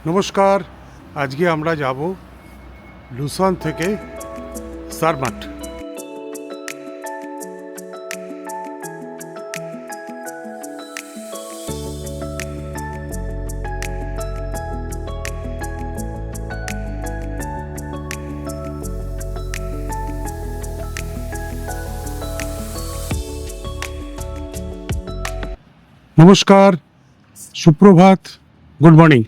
নমস্কার। আজকে আমরা যাব লুসান থেকে সারমাট। নমস্কার, সুপ্রভাত, গুড মর্নিং।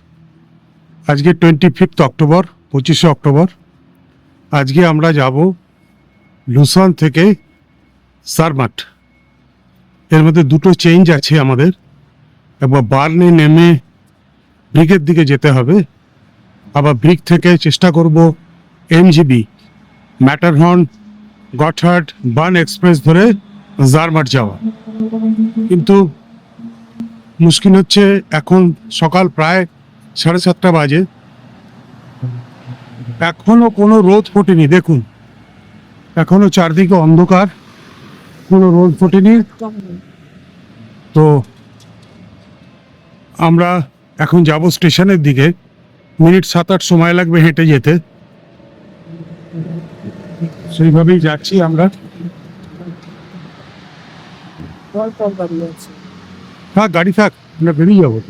আজকে 25 অক্টোবর, 25শে অক্টোবর। আজকে আমরা যাব লুসান থেকে সারমাট। এর মধ্যে দুটো চেঞ্জ আছে আমাদের। একবার বার্নে নেমে ব্রিগের দিকে যেতে হবে, আবার ব্রিগ থেকে চেষ্টা করব এমজিবি ম্যাটারহর্ন গটহার্ড বার্ন এক্সপ্রেস ধরে জারমাট যাওয়া। কিন্তু মুশকিল হচ্ছে এখন সকাল প্রায় 7:30 বাজে, এখনো কোনো রোদ ফোটেনি। দেখুন, এখনো চারদিকে অন্ধকার, কোনো রোদ ফোটেনি। তো আমরা এখন যাব স্টেশনের দিকে। মিনিট 7-8 সময় লাগবে হেঁটে যেতে। সেইভাবেই যাচ্ছি আমরা। হ্যাঁ, গাড়ি থাক, আমরা বেরিয়ে যাবো।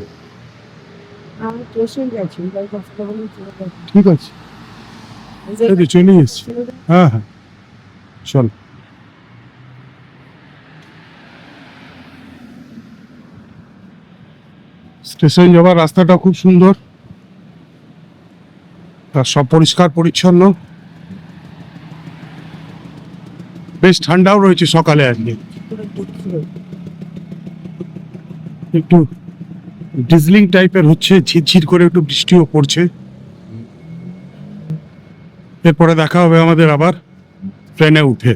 ঠিক আছে, চলে এসছি। হ্যাঁ হ্যাঁ, চল। স্টেশন যাওয়ার রাস্তাটা খুব সুন্দর, তার সব পরিষ্কার পরিচ্ছন্ন, বেশ ঠান্ডাও রয়েছে সকালে। আজকে একটু ডিজলিং টাইপের হচ্ছে, ঝিরঝির করে একটু বৃষ্টিও পড়ছে। এরপরে দেখা হবে আমাদের আবার ট্রেনে উঠে।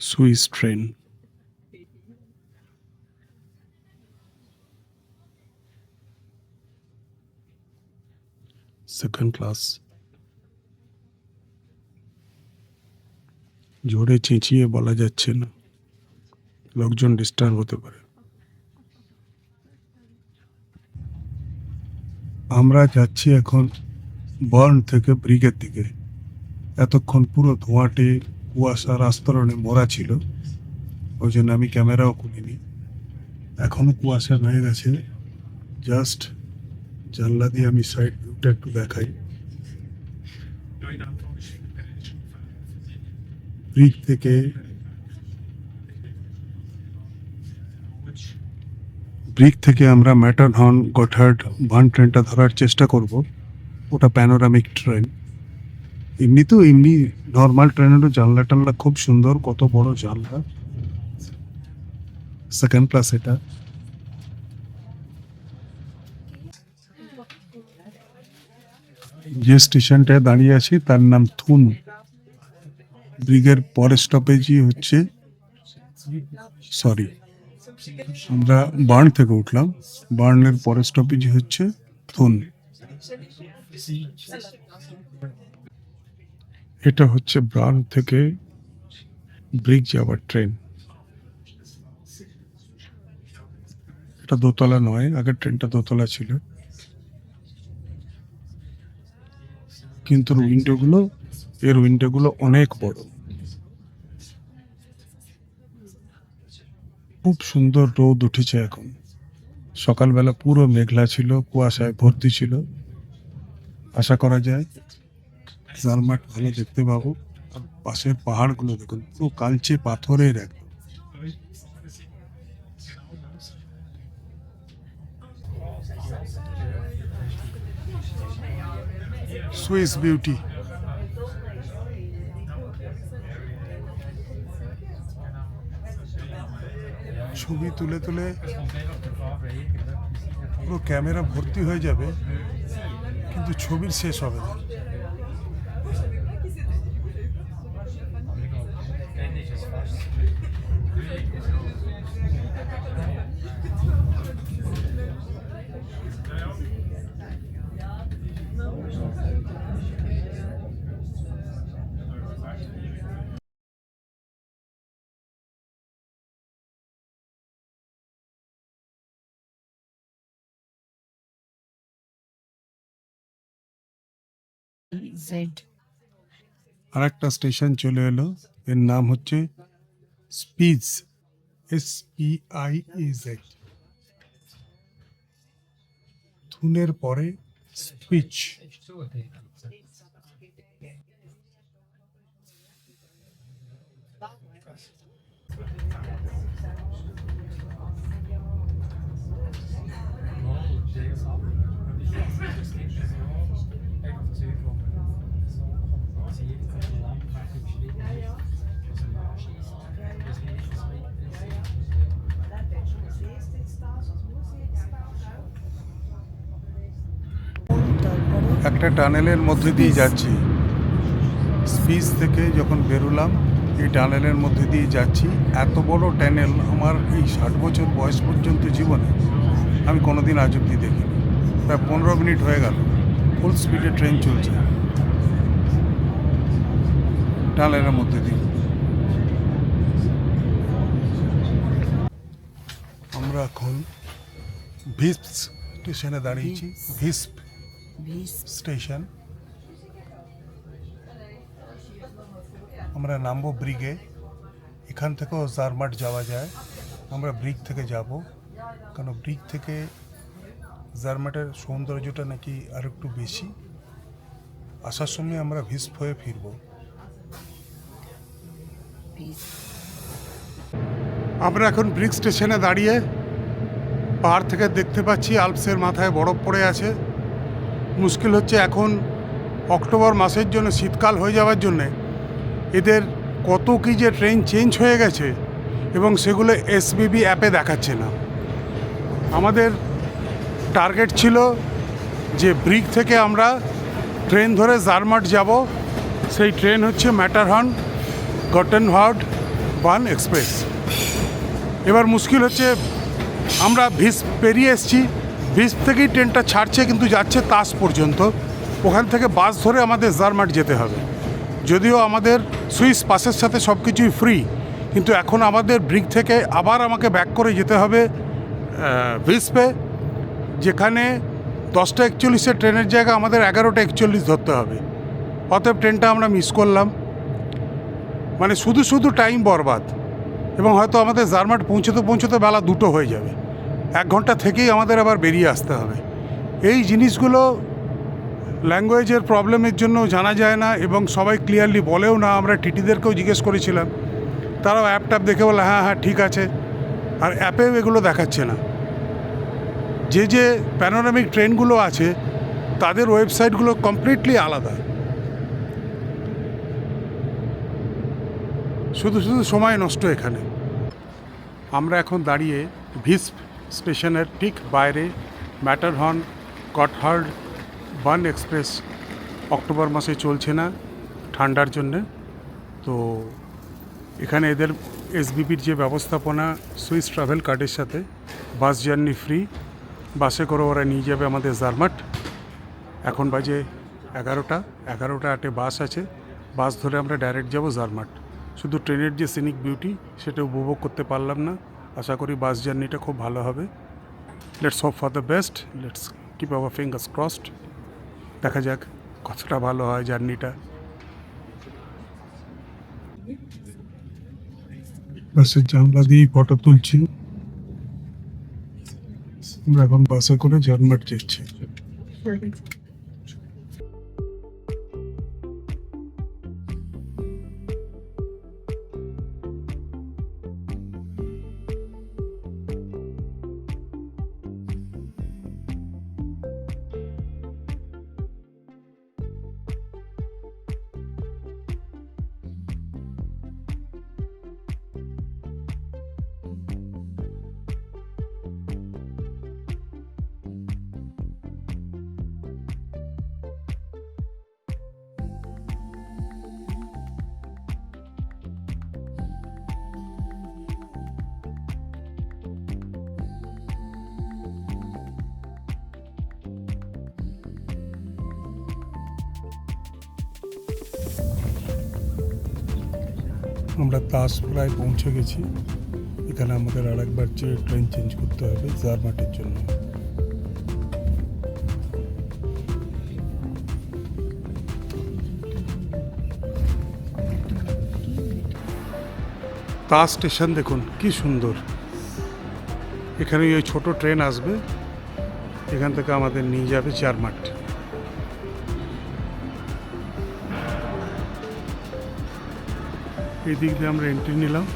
Swiss train, second class. জোরে চেঁচিয়ে বলা যাচ্ছে না, লোকজন ডিস্টার্ব হতে পারে। আমরা যাচ্ছি এখন বার্ন থেকে ব্রিগের দিকে। এতক্ষণ পুরো ধোঁয়াটে কুয়াশার আস্তরণে ভরা ছিল, ওই জন্য আমি ক্যামেরাও খুলিনি। এখনো কুয়াশা রয়ে গেছে। জাস্ট জানলা দিয়ে আমি সাইড ভিউটা একটু দেখাই। ব্রিগ থেকে আমরা ম্যাটারহর্ন গটহার্ড বার্ন ট্রেনটা ধরার চেষ্টা করব। ওটা প্যানোরামিক ট্রেন। এমনি নর্মাল ট্রেনেরও জানলা টানলা খুব সুন্দর, কত বড় জানলা। সেকেন্ড ক্লাস এটা। যে স্টেশনটায় দাঁড়িয়ে আছি তার নাম থুন। ব্রিগের পরের স্টপেজই হচ্ছে, সরি, আমরা বার্ন থেকে উঠলাম, বার্নের পরের স্টপেজই হচ্ছে থুন। এটা হচ্ছে বার্ন থেকে ব্রিগ যাওয়ার ট্রেন। এটা দোতলা নয়, আগের ট্রেনটা দোতলা ছিল, কিন্তু উইন্ডোগুলো অনেক বড়। খুব সুন্দর রোদ উঠেছে এখন। সকালবেলা পুরো মেঘলা ছিল, কুয়াশায় ভর্তি ছিল। আশা করা যায় জারমাট ভালো দেখতে পাবো। আর পাশের পাহাড়গুলো দেখুন, পুরো কালচে পাথরের একদম। Swiss beauty. ছবি তুলে তুলে পুরো ক্যামেরা ভর্তি হয়ে যাবে, কিন্তু ছবির শেষ হবে না। জেড। আর একটা স্টেশন চলে এলো, এর নাম হচ্ছে স্পিজ, SPIEZ। থুনের পরে স্পিচ। একটা টানেলের মধ্যে দিয়ে যাচ্ছি। স্পিচ থেকে যখন বেরোলাম, এই টানেলের মধ্যে দিয়ে যাচ্ছি। এত বড় টানেল আমার এই 60 বছর বয়স পর্যন্ত জীবনে আমি কোনোদিন আজ অব্দি দেখিনি। প্রায় 15 মিনিট হয়ে গেল, ফুল স্পিডে ট্রেন চলছে টানেলের মধ্যে দিয়ে। আমরা এখন ভিস্প স্টেশনে দাঁড়িয়েছি। ভিস্প স্টেশন। আমরা নামবো ব্রিগে। এখান থেকেও জারমাট যাওয়া যায়, আমরা ব্রিগ থেকে যাব, কারণ ব্রিগ থেকে জারমাটের সৌন্দর্যটা নাকি আর একটু বেশি। আসার সময় আমরা ভিস্প হয়ে ফিরব। আমরা এখন ব্রিগ স্টেশনে দাঁড়িয়ে পাহাড় থেকে দেখতে পাচ্ছি আল্পসের মাথায় বরফ পড়ে আছে। মুশকিল হচ্ছে এখন অক্টোবর মাসের জন্য, শীতকাল হয়ে যাওয়ার জন্যে এদের কত কি যে ট্রেন চেঞ্জ হয়ে গেছে এবং সেগুলো SBB অ্যাপে দেখাচ্ছে না। আমাদের টার্গেট ছিল যে ব্রিগ থেকে আমরা ট্রেন ধরে জারমাট যাব। সেই ট্রেন হচ্ছে ম্যাটারহর্ন গটেনহার্ড বান এক্সপ্রেস। এবার মুশকিল হচ্ছে আমরা ভিস্প পেরিয়ে এসেছি, ভিস্প থেকেই ট্রেনটা ছাড়ছে কিন্তু যাচ্ছে তাস পর্যন্ত। ওখান থেকে বাস ধরে আমাদের জারমাট যেতে হবে। যদিও আমাদের সুইস পাসের সাথে সব কিছুই ফ্রি, কিন্তু এখন আমাদের ব্রিগ থেকে আবার আমাকে ব্যাক করে যেতে হবে ভিস্পে, যেখানে 10টা 41 ট্রেনের জায়গা আমাদের 11টা 41 ধরতে হবে। অতএব ট্রেনটা আমরা মিস করলাম, মানে শুধু শুধু টাইম বরবাদ। এবং হয়তো আমাদের জারমাট পৌঁছতে বেলা 2টো হয়ে যাবে। 1 ঘন্টা থেকেই আমাদের আবার বেরিয়ে আসতে হবে। এই জিনিসগুলো ল্যাঙ্গুয়েজের প্রবলেমের জন্য জানা যায় না এবং সবাই ক্লিয়ারলি বলেও না। আমরা টিটিদেরকেও জিজ্ঞেস করেছিলাম, তারাও অ্যাপ ট্যাপ দেখে বলে হ্যাঁ হ্যাঁ ঠিক আছে, আর অ্যাপেও এগুলো দেখাচ্ছে না। যে প্যানোরামিক ট্রেনগুলো আছে তাদের ওয়েবসাইটগুলো কমপ্লিটলি আলাদা। শুধু শুধু সময় নষ্ট এখানে। আমরা এখন দাঁড়িয়ে ভিস্প স্টেশনের ঠিক বাইরে ম্যাটারহর্ন গটহার্ড বান এক্সপ্রেস অক্টোবর মাসে চলছে না ঠান্ডার জন্যে। তো এখানে এদের SBBর যে ব্যবস্থাপনা সুইস ট্রাভেল কার্ডের সাথে বাস জার্নি ফ্রি, বাসে করে ওরা নিয়ে যাবে আমাদের জারমাট। এখন বাজে 11টা 8-এ বাস আছে, বাস ধরে আমরা ডাইরেক্ট যাব জারমাট। শুধু ট্রেনের যে সিনিক বিউটি সেটা উপভোগ করতে পারলাম না। আশা করি বাস জার্নিটা খুব ভালো হবে। Let's hope for the best, let's keep our fingers crossed. দেখা যাক কতটা ভালো হয় জার্নিটা। বাসের জানলা দিয়েই ফটো তুলছি। আমরা এখন বাসে করে জারমাট যাচ্ছি। আমরা তাস প্রায় পৌঁছে গেছি। এখানে আমাদের আরেকবার ট্রেন চেঞ্জ করতে হবে জারমাটের জন্য। তা স্টেশন দেখুন কি সুন্দর। এখানে ওই ছোট ট্রেন আসবে, এখান থেকে আমাদের নিয়ে যাবে জারমাট। এই দিক দিয়ে আমরা এন্ট্রি নিলাম।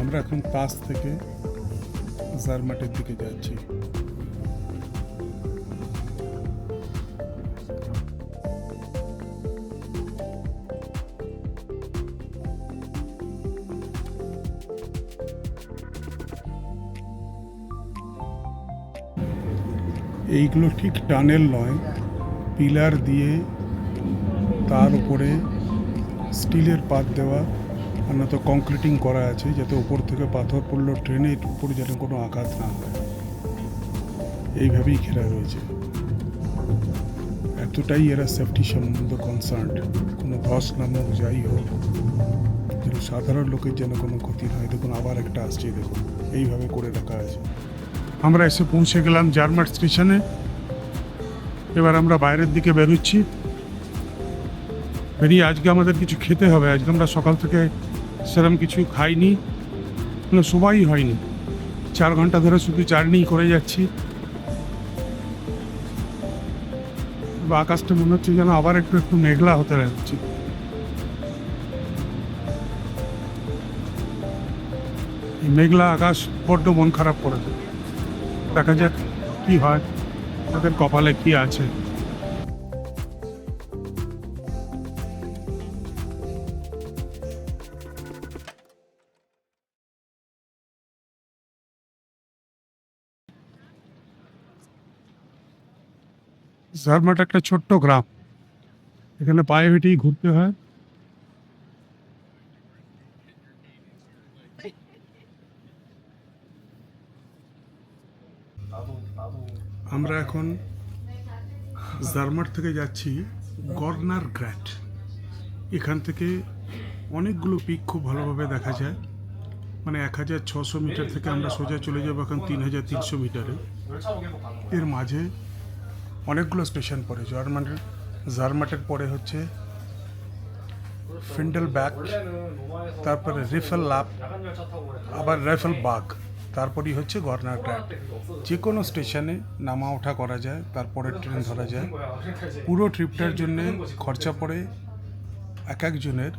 আমরা এখন পাস থেকে জারমাটের দিকে যাচ্ছি। এইগুলো ঠিক টানেল নয়, পিলার দিয়ে তার উপরে স্টিলের পাত দেওয়া, অন্যত কংক্রিটিং করা আছে, যাতে উপর থেকে পাথর পড়লো ট্রেনের উপর যেন কোনো আঘাত না হয়, এইভাবেই ঘেরা রয়েছে। এতটাই এরা সেফটি সম্বন্ধে কনসার্ন, কোনো ধস নামক যাই হোক, যেন সাধারণ লোকের যেন কোনো ক্ষতি না হয়। দেখুন আবার একটা আসছে, দেখুন এইভাবে করে রাখা আছে। আমরা এসে পৌঁছে গেলাম জারমাট স্টেশনে। এবার আমরা বাইরের দিকে বেরোচ্ছি। বেরিয়ে আজকে আমাদের কিছু খেতে হবে। আজকে আমরা সকাল থেকে সেরকম কিছু খাইনি, সবাই হয়নি। 4 ঘন্টা ধরে শুধু জার্নি করে যাচ্ছি। আকাশটা মনে হচ্ছে যেন আবার একটু একটু মেঘলা হতে যাচ্ছে। এই মেঘলা আকাশ বড্ড মন খারাপ করেছে। দেখা যাক কি হয়, তাদের কপালে কি আছে। জারমাট একটা ছোট্ট গ্রাম, এখানে পায়ে হেঁটেই ঘুরতে হয়। আমরা এখন জারমাট থেকে যাচ্ছি গর্নার গ্র্যাট। এখান থেকে অনেকগুলো পিক খুব ভালোভাবে দেখা যায়। মানে 1600 মিটার থেকে আমরা সোজা চলে যাবো এখন 3300 মিটারে। এর মাঝে অনেকগুলো স্টেশন পড়ে। জারমাটের পরে হচ্ছে ফিন্ডেলব্যাক, তারপরে রিফেললাপ, আবার রেফেলবাগ, তারপরই হচ্ছে গর্নার গ্র্যাট। যে কোনো স্টেশনে নামা ওঠা করা যায়, তারপরে ট্রেন ধরা যায়। পুরো ট্রিপটার জন্য খরচা পড়ে এক একজনের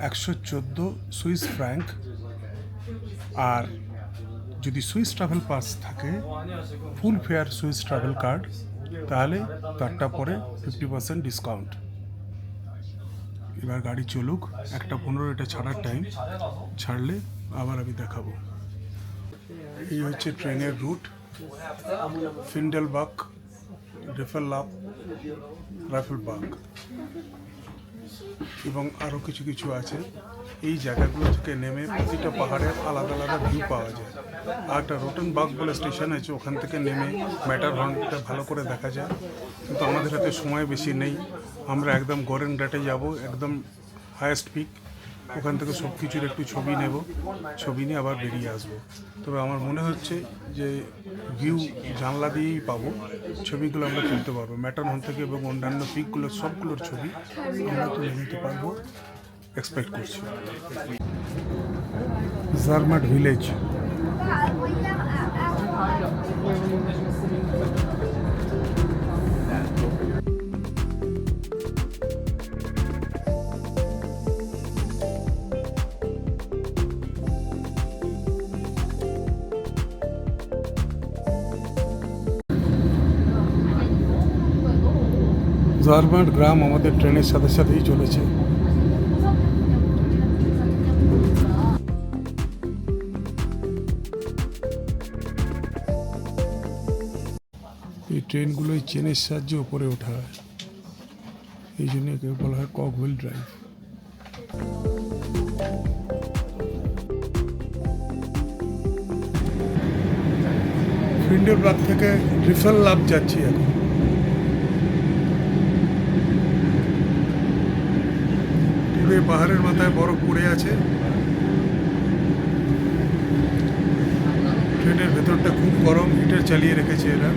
114 সুইস ফ্র্যাঙ্ক। আর যদি সুইস ট্রাভেল পাস থাকে, ফুল ফেয়ার সুইস ট্রাভেল কার্ড, তাহলে তারটা পরে 50% ডিসকাউন্ট। এবার গাড়ি চলুক, 1:15 এটা ছাড়ার টাইম, ছাড়লে আবার আমি দেখাবো। এই হচ্ছে ট্রেনের রুট, ফিন্ডেলবাগ, রেফেললাপ, রাফেলবাগ এবং আরও কিছু কিছু আছে। এই জায়গাগুলো থেকে নেমে প্রতিটা পাহাড়ের আলাদা আলাদা ভিউ পাওয়া যায়। আর একটা রোটেনবাগ বলে স্টেশন আছে, ওখান থেকে নেমে ম্যাটারহর্নটা ভালো করে দেখা যায়। কিন্তু আমাদের হাতে সময় বেশি নেই। আমরা একদম গর্নার গ্র্যাটে যাব, একদম হায়েস্ট পিক। ওখান থেকে সব কিছুর একটু ছবি নেব, ছবি নিয়ে আবার বেরিয়ে আসবো। তবে আমার মনে হচ্ছে যে ভিউ জানলা দিয়েই পাবো, ছবিগুলো আমরা তুলতে পারবো। ম্যাটারহর্ন থেকে এবং অন্যান্য পিকগুলো সবগুলোর ছবি আমরা তুলে নিতে পারবো, এক্সপেক্ট করছি। Zermatt village. জারমাট গ্রাম আমাদের ট্রেনের সাথে সাথেই চলেছে। এই ট্রেনগুলোই চেনের সাহায্যে উপরে ওঠা হয়, এই জন্য একে বলা হয় ককহুইল ড্রাইভ। ফিন্ডেলবাগ থেকে রিফেললাপ যাচ্ছি এখন। দূরে পাহাড়ের মাথায় বরফ পড়ে আছে। ট্রেনের ভেতরটা খুব গরম, হিটার চালিয়ে রেখেছে এরা।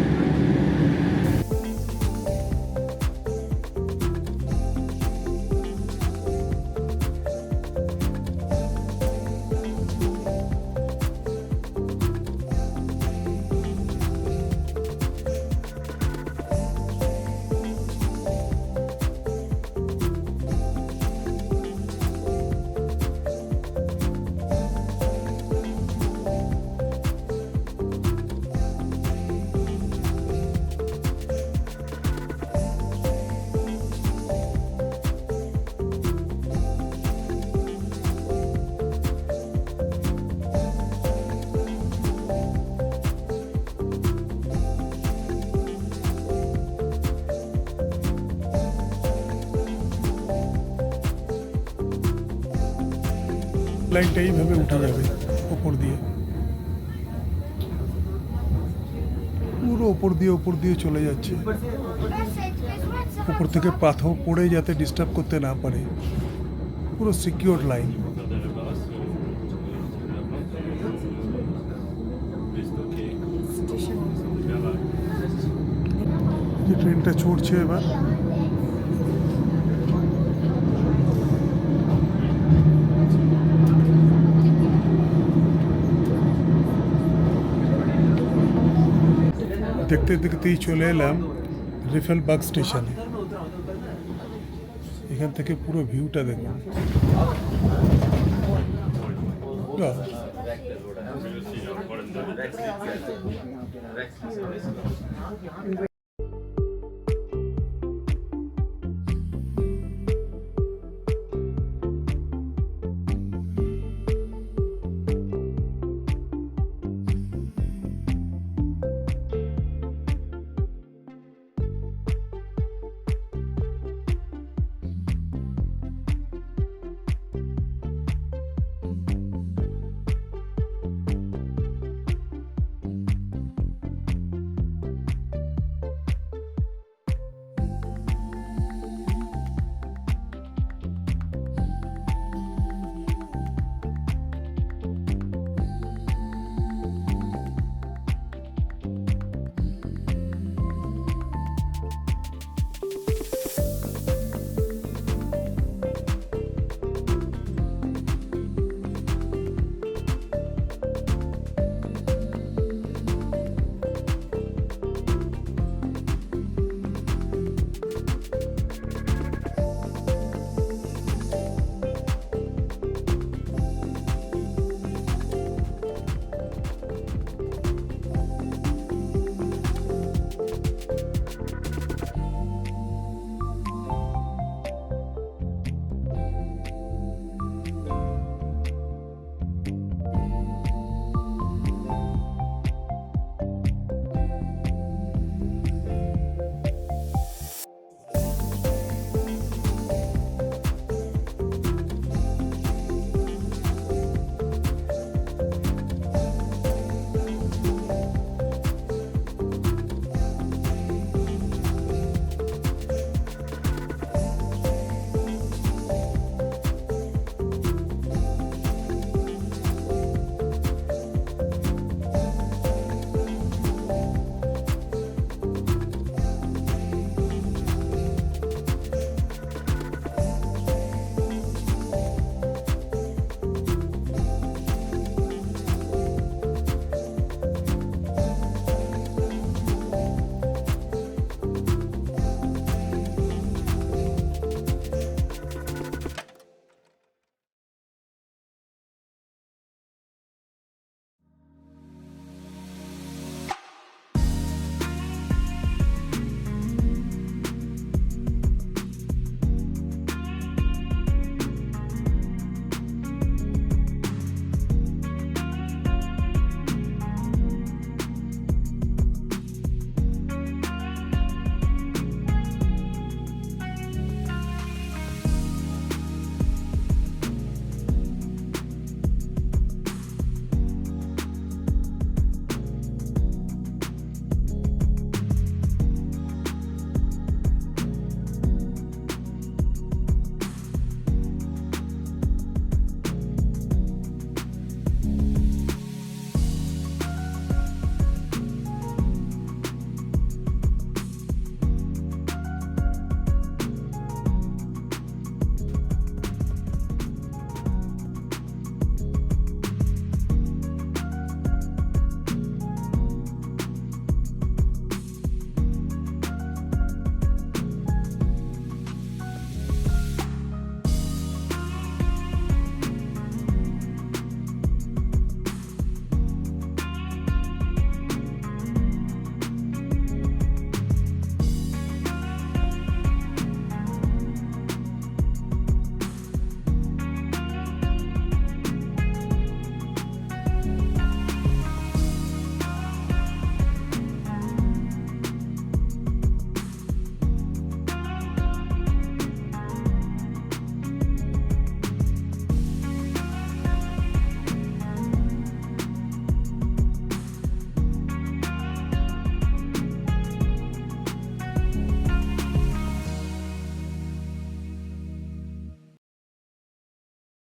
লাইনটা এইভাবে উঠে যাবে ওপর দিয়ে, পুরো ওপর দিয়ে চলে যাচ্ছে। উপর থেকে পাথর পড়ে যাতে ডিস্টার্ব করতে না পারে, পুরো সিকিউর লাইন। যে ট্রেনটা ছুটছে এবার। দেখতে দেখতেই চলে এলাম রিফেলবাগ স্টেশনে। এখান থেকে পুরো ভিউটা দেখুন। বাহ।